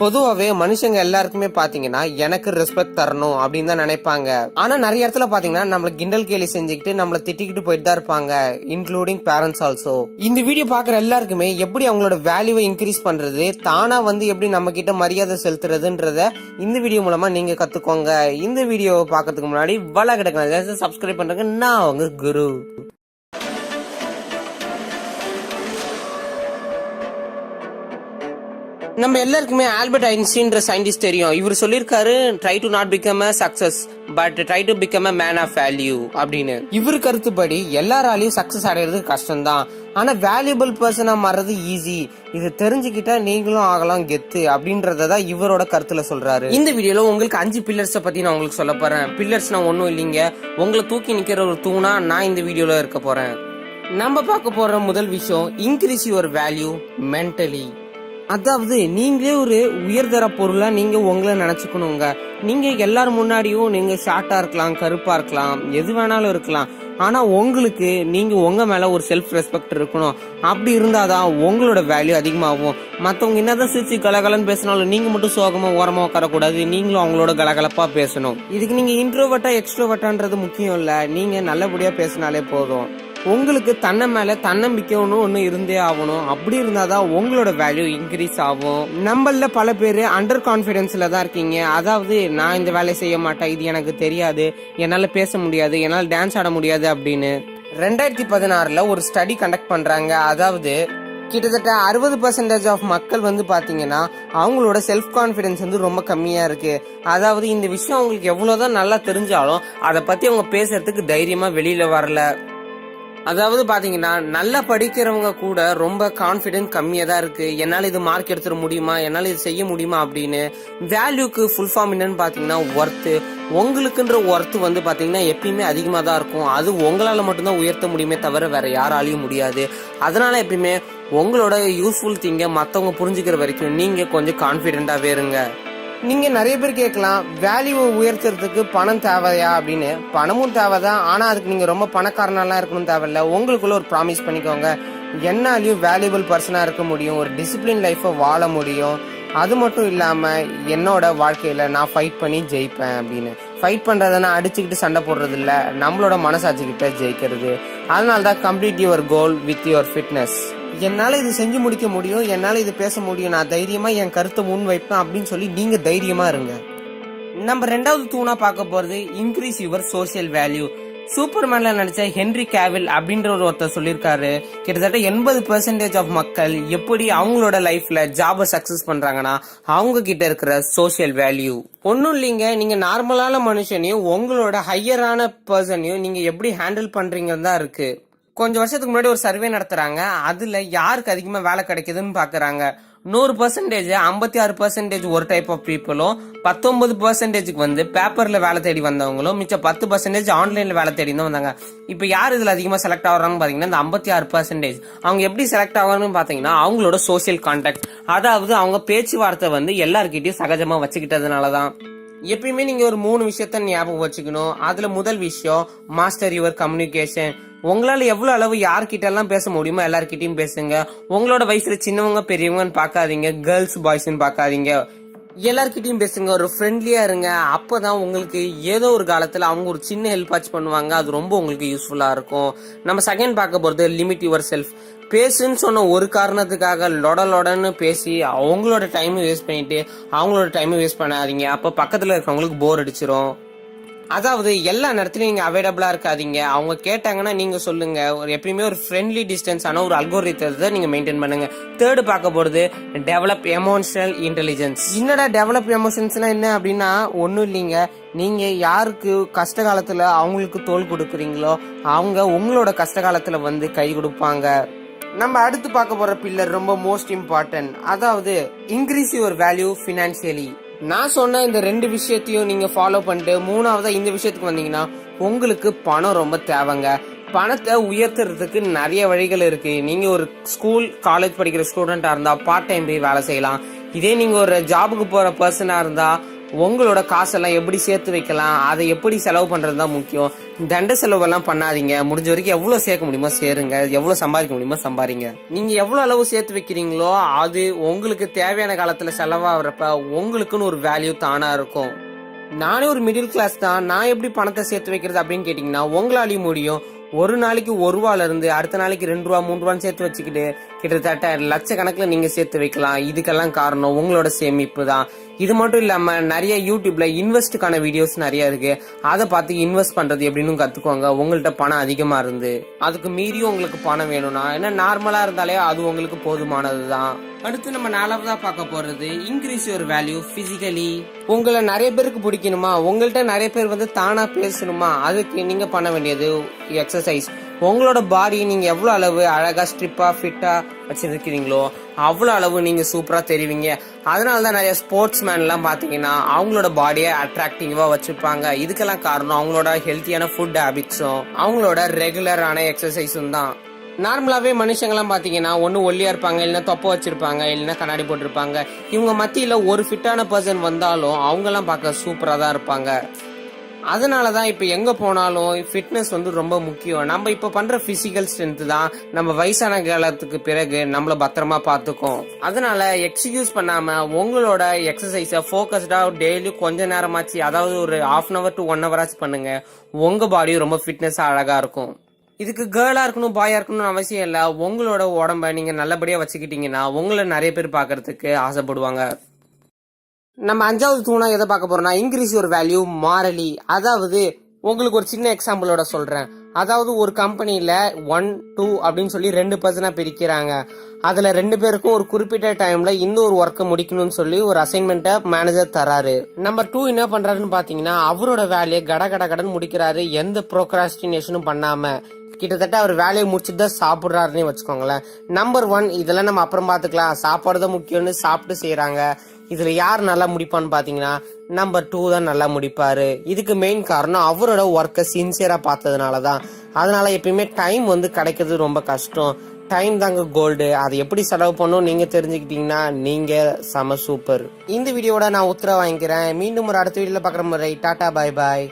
பொதுவாவே மனுஷங்க எல்லாருக்குமே பாத்தீங்கன்னா எனக்கு ரெஸ்பெக்ட் தரணும் அப்படின்னு தான் நினைப்பாங்க. ஆனா நிறைய இடத்துல பாத்தீங்கன்னா நம்மள கிண்டல் கேலி செஞ்சுக்கிட்டு நம்மள திட்டிக்கிட்டு போயிட்டு தான் இருப்பாங்க, இன்க்ளூடிங் பேரண்ட்ஸ் ஆல்சோ. இந்த வீடியோ பாக்குற எல்லாருக்குமே எப்படி அவங்களோட வேல்யூவை இன்க்ரீஸ் பண்றது, தானா வந்து எப்படி நம்ம கிட்ட மரியாதை செலுத்துறதுன்றத இந்த வீடியோ மூலமா நீங்க கத்துக்கோங்க. இந்த வீடியோவை பாக்கிறதுக்கு முன்னாடி வள கிடக்கு சப்ஸ்கிரைப் பண்றேங்க. நான் உங்க குரு. நம்ம எல்லாருக்குமே ஆல்பர்ட் ஐன்ஸ்டீன்ற சயின்டிஸ்ட் தெரியும். இவர் சொல்லியிருக்காரு, try to not become a success but try to become a man of value அப்படின்னு. இவர் கருத்துப்படி எல்லாராலையும் சக்சஸ் அடையிறது கஷ்டம்தான், ஆனா வேல்யூபிள் பர்சனா மாறது ஈஸி. இது தெரிஞ்சுக்கிட்டா நீங்களும் ஆகலாம் கெத்து அப்படின்றதான் இவரோட கருத்துல சொல்றாரு. இந்த வீடியோல உங்களுக்கு 5 பில்லர்ஸை பத்தி நான் உங்களுக்கு சொல்ல போறேன். பில்லர்ஸ்னா ஒன்னும் இல்லைங்க, உங்களை தூக்கி நிக்கிற ஒரு தூணா நான் இந்த வீடியோல இருக்க போறேன். நம்ம பார்க்க போற முதல் விஷயம், இன்க்ரீஸ் யுவர் வேல்யூ மென்டலி. அதாவது நீங்களே ஒரு உயர்தர பொருளா நீங்க உங்களை நினைச்சுக்கணுங்க. நீங்க எல்லாரும் முன்னாடியும் நீங்க ஷார்ட்டா இருக்கலாம், கருப்பா இருக்கலாம், எது வேணாலும் இருக்கலாம், ஆனா உங்களுக்கு நீங்க உங்க மேல ஒரு செல்ஃப் ரெஸ்பெக்ட் இருக்கணும். அப்படி இருந்தாதான் உங்களோட வேல்யூ அதிகமாகும். மத்தவங்க என்னதான் சிரிச்சு கலகலன்னு பேசினாலும் நீங்க மட்டும் சோகமா ஓரமா உட்காரக்கூடாது, நீங்களும் அவங்களோட கலகலப்பா பேசணும். இதுக்கு நீங்க இன்ட்ரோவர்ட்டா எக்ஸ்ட்ரோவர்ட்டான்றது முக்கியம் இல்ல, நீங்க நல்லபடியா பேசினாலே போதும். உங்களுக்கு தன்னை மேல தன்னம்பிக்கை ஒண்ணு இருந்தே ஆகணும். அப்படி இருந்தாதான் உங்களோட வேல்யூ இன்க்ரீஸ் ஆகும். நம்மள பல பேரு அண்டர் கான்பிடன்ஸ்ல தான் இருக்கீங்க. அதாவது நான் இந்த வேலையை செய்ய மாட்டேன், இது எனக்கு தெரியாது, என்னால பேச முடியாது, என்னால டான்ஸ் ஆட முடியாது அப்படின்னு. 2016 ஒரு ஸ்டடி கண்டக்ட் பண்றாங்க. அதாவது கிட்டத்தட்ட 60% ஆஃப் மக்கள் வந்து பாத்தீங்கன்னா அவங்களோட செல்ஃப் கான்பிடன்ஸ் வந்து ரொம்ப கம்மியா இருக்கு. அதாவது இந்த விஷயம் அவங்களுக்கு எவ்வளவுதான் நல்லா தெரிஞ்சாலும் அதை பத்தி அவங்க பேசுறதுக்கு தைரியமா வெளியில வரல. அதாவது பாத்தீங்கன்னா நல்லா படிக்கிறவங்க கூட ரொம்ப கான்பிடன்ஸ் கம்மியா தான் இருக்கு. என்னால இது மார்க் எடுத்துட முடியுமா, என்னால இது செய்ய முடியுமா அப்படின்னு. வேல்யூக்கு ஃபுல் ஃபார்ம் என்னன்னு பாத்தீங்கன்னா ஒர்த்து. உங்களுக்குன்ற ஒர்த்து வந்து பாத்தீங்கன்னா எப்பயுமே அதிகமா தான் இருக்கும். அது உங்களால மட்டும்தான் உயர்த்த முடியுமே தவிர வேற யாராலையும் முடியாது. அதனால எப்பயுமே உங்களோட யூஸ்ஃபுல் திங்க மத்தவங்க புரிஞ்சுக்கிற வரைக்கும் நீங்க கொஞ்சம் கான்பிடென்டாவே இருங்க. நீங்க நிறைய பேர் கேட்கலாம், வேல்யூவை உயர்த்துறதுக்கு பணம் தேவையா அப்படின்னு. பணமும் தேவைதான், ஆனா அதுக்கு நீங்க ரொம்ப பணக்காரனாலாம் இருக்கணும் தேவையில்ல. உங்களுக்குள்ள ஒரு ப்ராமிஸ் பண்ணிக்கோங்க, என்னாலையும் வேல்யூபிள் பர்சனா இருக்க முடியும், ஒரு டிசிப்ளின் லைஃபை வாழ முடியும். அது மட்டும் இல்லாம என்னோட வாழ்க்கையில நான் ஃபைட் பண்ணி ஜெயிப்பேன் அப்படின்னு. ஃபைட் பண்றதுன்னா அடிச்சுக்கிட்டு சண்டை போடுறது இல்ல, நம்மளோட மனசாட்சி கிட்ட ஜெயிக்கிறது. அதனாலதான் complete your goal with your fitness. என்னால இது செஞ்சு முடிக்க முடியும், என்னால இது பேச முடியும், நான் தைரியமா என் கருத்தை முன் வைப்பேன் அப்படின்னு சொல்லி நீங்க தைரியமா இருங்க. நம்ம ரெண்டாவது தூணா பார்க்க போறது, இன்க்ரீஸ் யுவர் சோசியல் வேல்யூ. சூப்பர்மேன்ல நடிச்ச ஹென்ரி கேவில் அப்படின்ற ஒருத்தர் சொல்லியிருக்காரு, கிட்டத்தட்ட 80% ஆஃப் மக்கள் எப்படி அவங்களோட லைஃப்ல ஜாப சக்சஸ் பண்றாங்கன்னா அவங்க கிட்ட இருக்கிற சோசியல் வேல்யூ. ஒன்னும் இல்லைங்க, நீங்க நார்மலான மனுஷனையும் உங்களோட ஹையரான பர்சனையும் நீங்க எப்படி ஹேண்டில் பண்றீங்கன்னு தான் இருக்கு. கொஞ்சம் வருஷத்துக்கு முன்னாடி ஒரு சர்வே நடத்துறாங்க. அதுல யாருக்கு அதிகமா வேலை கிடைக்குதுன்னு பாக்குறாங்க. 100% 56% ஒரு டைப் ஆஃப் பீப்புளும், 19% வந்து பேப்பர்ல வேலை தேடி வந்தவங்களும், மிச்சம் 10% ஆன்லைன்ல வேலை தேடி தான் வந்தாங்க. இப்ப யார் இதுல அதிகமா செலக்ட் ஆகுறாங்கன்னு பாத்தீங்கன்னா இந்த 56%. அவங்க எப்படி செலக்ட் ஆகுறாங்கன்னு பாத்தீங்கன்னா அவங்களோட சோசியல் கான்டாக்ட், அதாவது அவங்க பேச்சுவார்த்தை வந்து எல்லார்கிட்டயும் சகஜமா வச்சுக்கிட்டதுனாலதான். எப்பயுமே நீங்க ஒரு 3 விஷயத்த ஞாபகம் வச்சுக்கணும். அதுல முதல் விஷயம், மாஸ்டர் யுவர் கம்யூனிகேஷன். உங்களால எவ்வளவு அளவு யார்கிட்ட எல்லாம் பேச முடியுமோ எல்லார்கிட்டயும் பேசுங்க. உங்களோட வயசுல சின்னவங்க பெரியவங்கன்னு பாக்காதீங்க, கேர்ள்ஸ் பாய்ஸ்ன்னு பாக்காதீங்க, எல்லார்கிட்டயும் பேசுங்க. ஒரு ஃப்ரெண்ட்லியா இருங்க. அப்பதான் உங்களுக்கு ஏதோ ஒரு காலத்துல அவங்க ஒரு சின்ன ஹெல்ப் ஆச்சு பண்ணுவாங்க, அது ரொம்ப உங்களுக்கு யூஸ்ஃபுல்லா இருக்கும். நம்ம செகண்ட் பார்க்க போறது, லிமிட் யுவர் செல்ஃப். பேசுன்னு சொன்ன ஒரு காரணத்துக்காக லொடன்னு பேசி அவங்களோட டைம் வேஸ்ட் பண்ணிட்டு அவங்களோட டைம் வேஸ்ட் பண்ணாதீங்க. அப்ப பக்கத்துல இருக்கவங்களுக்கு போர் அடிச்சிரும். அதாவது எல்லா நேரத்திலும் நீங்க அவைலபிளா இருக்காதீங்க. அவங்க கேட்டாங்கன்னா நீங்க சொல்லுங்க. எப்பயுமே ஒரு ஃப்ரெண்ட்லி டிஸ்டன்ஸ் ஆன ஒரு அல்கோரிதத்தை நீங்க மெயின்டைன் பண்ணுங்க. தேர்டு பார்க்க போறது, டெவலப் எமோஷனல் இன்டெலிஜென்ஸ். என்னடா டெவலப் எமோஷன்ஸ்னா என்ன அப்படின்னா ஒன்னும் இல்லைங்க, நீங்க யாருக்கு கஷ்ட காலத்துல அவங்களுக்கு தோள் கொடுக்குறீங்களோ அவங்க உங்களோட கஷ்ட காலத்துல வந்து கை கொடுப்பாங்க. நம்ம அடுத்து பார்க்க போற பில்லர் ரொம்ப மோஸ்ட் இம்பார்ட்டன்ட், அதாவது இன்க்ரீஸ் யுவர் வேல்யூ பினான்சியலி. நான் சொன்ன இந்த 2 விஷயத்தையும் நீங்க ஃபாலோ பண்ணிட்டு மூணாவதா இந்த விஷயத்துக்கு வந்தீங்கன்னா உங்களுக்கு பணம் ரொம்ப தேவைங்க. பணத்தை உயர்த்துறதுக்கு நிறைய வழிகள் இருக்கு. நீங்க ஒரு ஸ்கூல் காலேஜ் படிக்கிற ஸ்டூடெண்டா இருந்தா பார்ட் டைம் போய் வேலை செய்யலாம். இதே நீங்க ஒரு ஜாபுக்கு போற பர்சனா இருந்தா உங்களோட காசெல்லாம் எப்படி சேர்த்து வைக்கலாம், அதை எப்படி செலவு பண்றது தான் முக்கியம். தண்ட செலவெல்லாம் பண்ணாதீங்க. முடிஞ்ச வரைக்கும் எவ்வளவு சேர்க்க முடியுமோ சேருங்க, எவ்வளவு சம்பாதிக்க முடியுமோ சம்பாதிங்க. நீங்க எவ்வளவு அளவு சேர்த்து வைக்கிறீங்களோ அது உங்களுக்கு தேவையான காலத்துல செலவாகிறப்ப உங்களுக்குன்னு ஒரு வேல்யூ தானா இருக்கும். நானே ஒரு மிடில் கிளாஸ் தான், நான் எப்படி பணத்தை சேர்த்து வைக்கிறது அப்படின்னு கேட்டீங்கன்னா உங்களாலையும் முடியும். ஒரு நாளைக்கு ₹1 இருந்து அடுத்த நாளைக்கு ₹2 ₹3 சேர்த்து வச்சுக்கிட்டு கிட்டத்தட்ட லட்சக்கணக்கில் நீங்க சேர்த்து வைக்கலாம். இதுக்கெல்லாம் காரணம் உங்களோட சேமிப்பு தான். இது மட்டும் இல்லாம நிறைய யூடியூப்ல இன்வெஸ்டுக்கான வீடியோஸ் நிறைய இருக்கு. அதை பார்த்து இன்வெஸ்ட் பண்றது எப்படின்னு கத்துக்கோங்க. உங்கள்ட்ட பணம் அதிகமா இருந்து அதுக்கு மீறியும் உங்களுக்கு பணம் வேணும்னா, ஏன்னா நார்மலா இருந்தாலே அது உங்களுக்கு போதுமானதுதான். அடுத்து நம்ம 4வதா பார்க்க போறது இன்க்ரீஸ் யுவர் வேல்யூ பிசிக்கலி. உங்களை நிறைய பேருக்கு பிடிக்கணுமா, உங்கள்ட்ட நிறைய பேர் தானா பேசணுமா, அதுக்கு நீங்க பண்ண வேண்டியது எக்ஸசைஸ். உங்களோட பாடி நீங்க எவ்வளவு அளவு அழகா ஸ்ட்ரிப்பா ஃபிட்டா வச்சிருக்கிறீங்களோ அவ்வளவு அளவு நீங்க சூப்பரா தெரிவிங்க. அதனாலதான் நிறைய ஸ்போர்ட்ஸ் மேன் எல்லாம் பாத்தீங்கன்னா அவங்களோட பாடியை அட்ராக்டிவா வச்சிருப்பாங்க. இதுக்கெல்லாம் காரணம் அவங்களோட ஹெல்த்தியான ஃபுட் ஹேபிட்ஸும் அவங்களோட ரெகுலரான எக்ஸசைஸும் தான். நார்மலாவே மனுஷங்கெல்லாம் பாத்தீங்கன்னா ஒண்ணு ஒல்லியா இருப்பாங்க, இல்லைன்னா தொப்பை வச்சிருப்பாங்க, இல்லைன்னா கண்ணாடி போட்டிருப்பாங்க. இவங்க மத்தியில ஒரு ஃபிட்டான பர்சன் வந்தாலும் அவங்க எல்லாம் பார்க்க சூப்பரா தான் இருப்பாங்க. அதனாலதான் இப்ப எங்க போனாலும் ஃபிட்னஸ் ரொம்ப முக்கியம். நம்ம இப்ப பண்ற பிசிக்கல் ஸ்ட்ரென்த் தான் நம்ம வயசான காலத்துக்கு பிறகு நம்மள பத்திரமா பாத்துக்கும். அதனால எக்ஸிக்யூஸ் பண்ணாம உங்களோட எக்ஸசைஸ போக்கஸ்டா டெய்லி கொஞ்ச நேரமாச்சு, அதாவது ஒரு 1/2 hour to 1 hour ஆச்சு பண்ணுங்க. உங்க பாடியும் ரொம்ப ஃபிட்னஸா அழகா இருக்கும். இதுக்கு கேர்ளா இருக்கணும் பாயா இருக்கணும்னு அவசியம் இல்ல. உங்களோட உடம்ப நீங்க நல்லபடியா வச்சுக்கிட்டீங்கன்னா உங்களை நிறைய பேர் பாக்குறதுக்கு ஆசைப்படுவாங்க. நம்ம 5வது தூணா எதை பார்க்க போறோம்னா இன்க்ரீஸ் யுவர் வேல்யூ மாரலி. அதாவது உங்களுக்கு ஒரு சின்ன எக்ஸாம்பிளோட சொல்றேன். அதாவது ஒரு கம்பெனில 1, 2 அப்படின்னு சொல்லி 2 பர்சனா பிரிக்கிறாங்க. அதுல 2 பேருக்கும் ஒரு குறிப்பிட்ட டைம்ல இன்னொரு ஒர்க்கை முடிக்கணும்னு சொல்லி ஒரு அசைன்மெண்ட்டை மேனேஜர் தராரு. நம்பர் 2 என்ன பண்றாருன்னு பாத்தீங்கன்னா அவரோட வேலையை கடன் முடிக்கிறாரு, எந்த ப்ரோக்ராஸ்டினேஷனும் பண்ணாம. கிட்டத்தட்ட அவர் வேலையை முடிச்சுட்டு தான் சாப்பிடுறாருன்னு வச்சுக்கோங்களேன். நம்பர் 1 இதெல்லாம் நம்ம அப்புறம் பாத்துக்கலாம், சாப்பாடு தான் முக்கியம்னு சாப்பிட்டு செய்யறாங்க. இதுல யார் நல்லா முடிப்பான்னு பாத்தீங்கன்னா நம்பர் 2 தான் நல்லா முடிப்பாரு. இதுக்கு மெயின் காரணம் அவரோட ஒர்க்கை சின்சியரா பார்த்ததுனாலதான். அதனால எப்பயுமே டைம் கிடைக்கிறது ரொம்ப கஷ்டம். டைம் தாங்க கோல்டு. அதை எப்படி செலவு பண்ணும் நீங்க தெரிஞ்சுக்கிட்டீங்கன்னா நீங்க செம சூப்பர். இந்த வீடியோட நான் உத்தரவு வாங்கிக்கிறேன். மீண்டும் ஒரு அடுத்த வீடியோல பாக்குற முறை டாடா, பாய் பாய்.